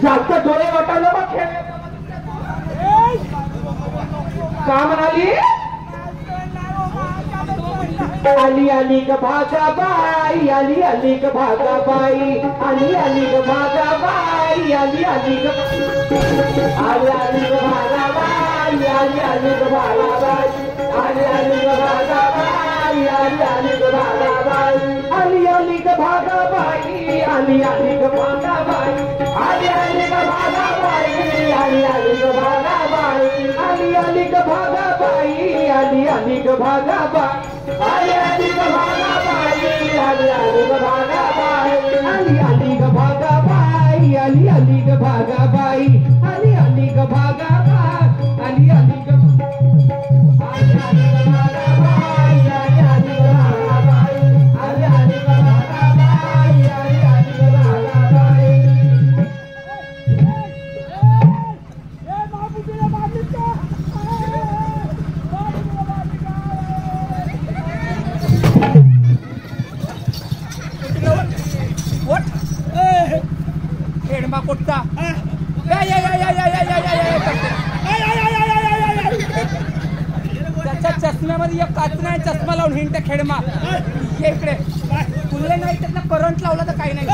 जास्त डोळे वाटायला मग खेळ का म्हणाली आली आली ग भागाबाई आली आली ग भागाबाई आली आली ग भागाबाई आली आली ग आली आली ग भागाबाई आली आली ग भागाबाई आली आली ग भागाबाई आली आली ग भागाबाई आली आली ग भागाबाई आली आली ग भागाबाई आली आली ग भागाबाई आली आली ग भागाबाई आली आली ग भागाबाई आली आली ग भागाबाई आली आली ग भागाबाई आली आली ग भागाबाई आली आली ग भागाबाई आली आली ग भागाबाई आली आली ग भागाबाई आली आली ग चष्म्यामध्ये एक काचना आहे चष्मा लावून हिंट खेळमा ये इकडे तुला नाही त्यातला करंट लावला तर काही नाही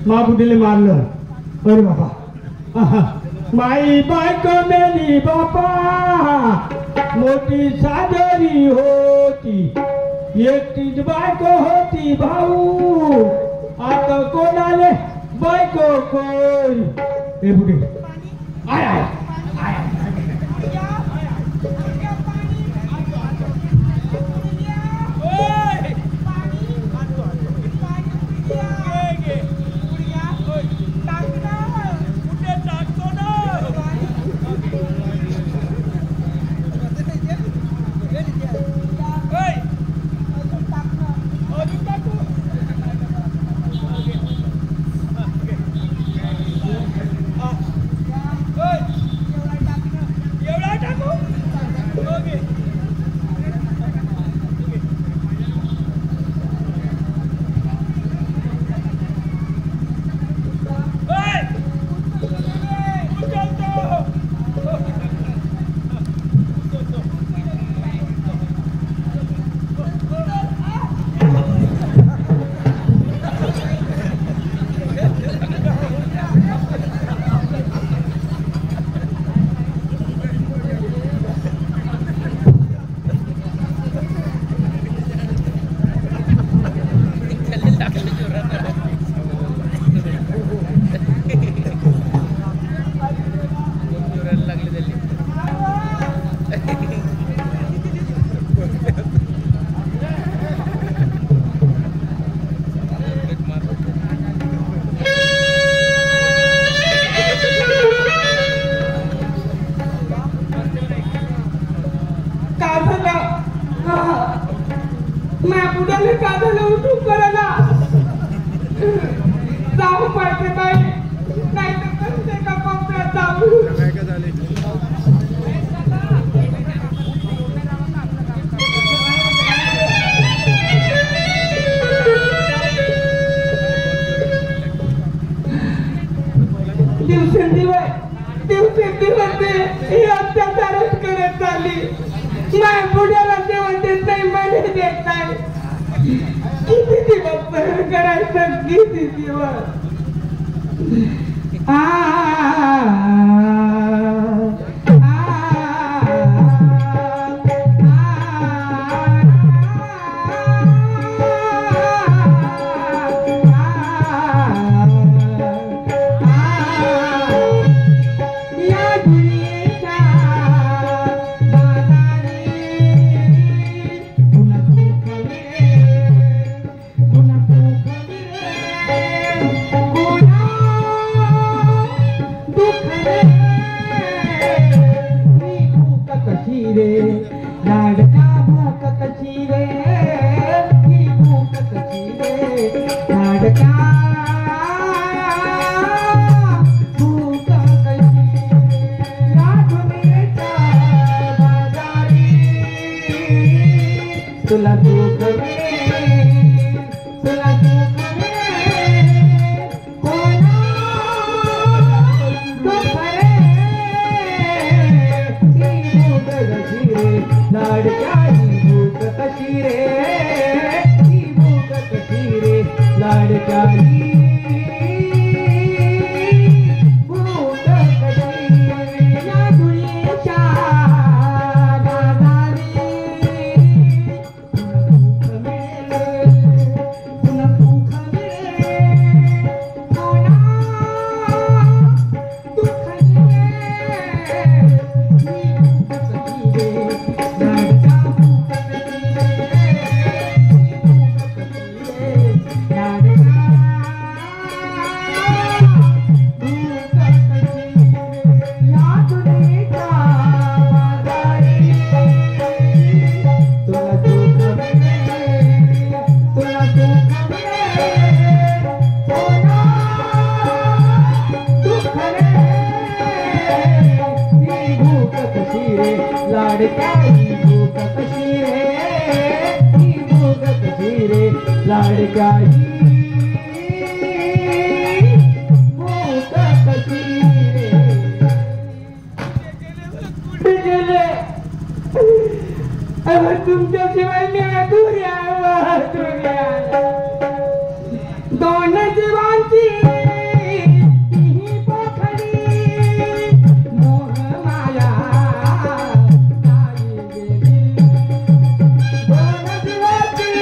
माबुद्धीले मारलं अरे बाबा माई बायको मेली बापा मोठी साजरी होती एकटीच बायको होती भाऊ आता कोणाले बायको कोण हे बुढे आय आय लाडकाई भूत कशी रे गेले तुमच्याशिवाय मी अधुऱ्या दोन जीवांची ही पोखरी मोह माया नाही गेली दोन जीवांची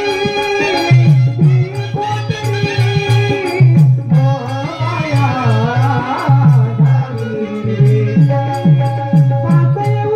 ही पोखरी मोह माया नाही गेली पातळी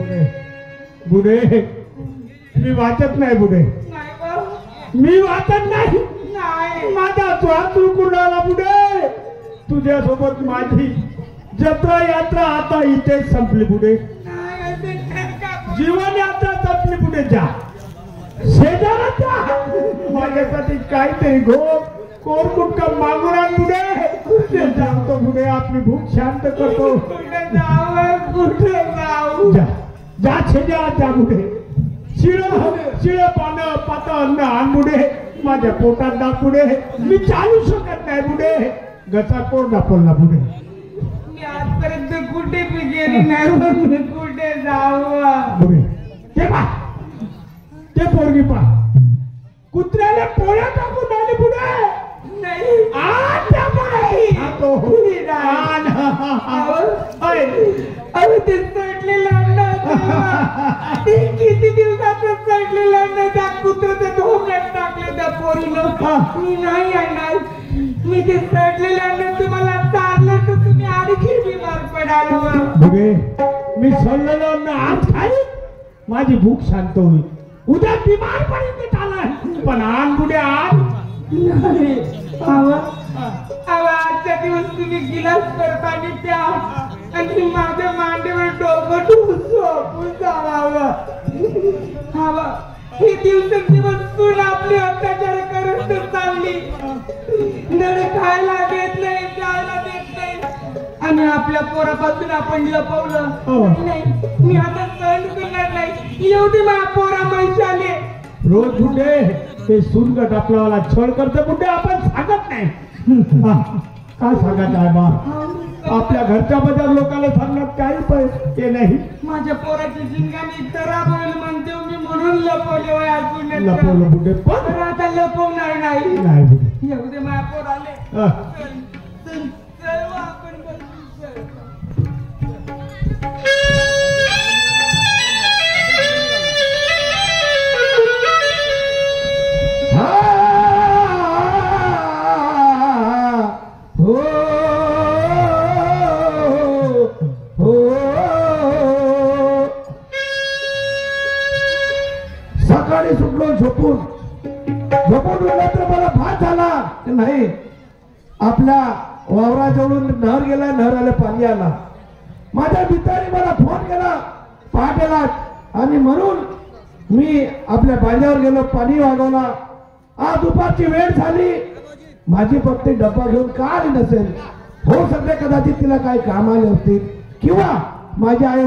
उरली बुडे मी वाचत नाही बुडे मी वाचत नाही माझा श्वास रुकून आला बुडे तुझ्यासोबत माझी जत्रा यात्रा आता इथेच संपली बुडे जीवन यात्रा संपली बुडे जा शेजाराच्या माझ्यासाठी काहीतरी कोर मुटका मागून आण बुडे जातो बुडे आपली भूक शांत करतो कुठे जाऊ जा छेजा जा बुडे शिळ पानं पातं अन्न आण बुडे माझ्या पोटात दाब बुडे मी चालू शकत नाही बुडे गचा कोण दापवला बुडे मी आजपर्यंत कुठे गेली नाही कुठे जाऊ बुडे ते पोरगी पा कुत्र्याला पोळ्या टाकून आली बुडे नाही अरे ते चढलेलं किती दिवसाचं चढलेलं अन्न त्या कुत्र्याच्या ढोंगल्यात टाकले त्या पोरीनं मी नाही आणणार मी ते चढलेलं अन्न तुम्हाला चारलं तर तुम्ही आणखी बिमार पडाल बुडे मी सोडलेलं अन्न आज खाई माझी भूक शांत होईल उद्या बिमार पडेल आला पण आण बुडे आण आजच्या दिवस तुम्ही गिलास करताना प्या आणि माझ्या मांडीवर डोकं झोपून जावा हे दिवसेंदिवस सून आपले अत्याचार करत चालली नळ खायला देत नाही जायला देत नाही आणि आपल्या पोरापासून आपण लपवलं नाही मी आता सहन करणार नाही एवढी माझ्या पोरा मैशाले रोज बुडे ते सुनगट आपल्याला छळ करते बुडे आपण सांगत नाही काय सांगत आहे बा आपल्या घरच्या बद्दल लोकांना सांगण्यात काही ते नाही माझ्या पोराची जिंगाणी खराब होईल म्हणते मी म्हणून लपवले लपवलं बुडे पण आता लपवणार नाही बुडे एवढे माझ्या पोराले आपण सकाळी सुटलो झोपून रात्र मला भात झाला नाही आपल्या वावराजवळून नहर गेला नहराला पाणी आला माझ्या मित्राने मला फोन केला पहाटेला आणि म्हणून मी आपल्या बांधावर गेलो, पाणी वागवला. आज दुपारची वेळ झाली, माझी पत्नी डब्बा घेऊन का आली नसेल. हो सकते कदाचित तिला काही काम आले असतील, किंवा माझ्या आई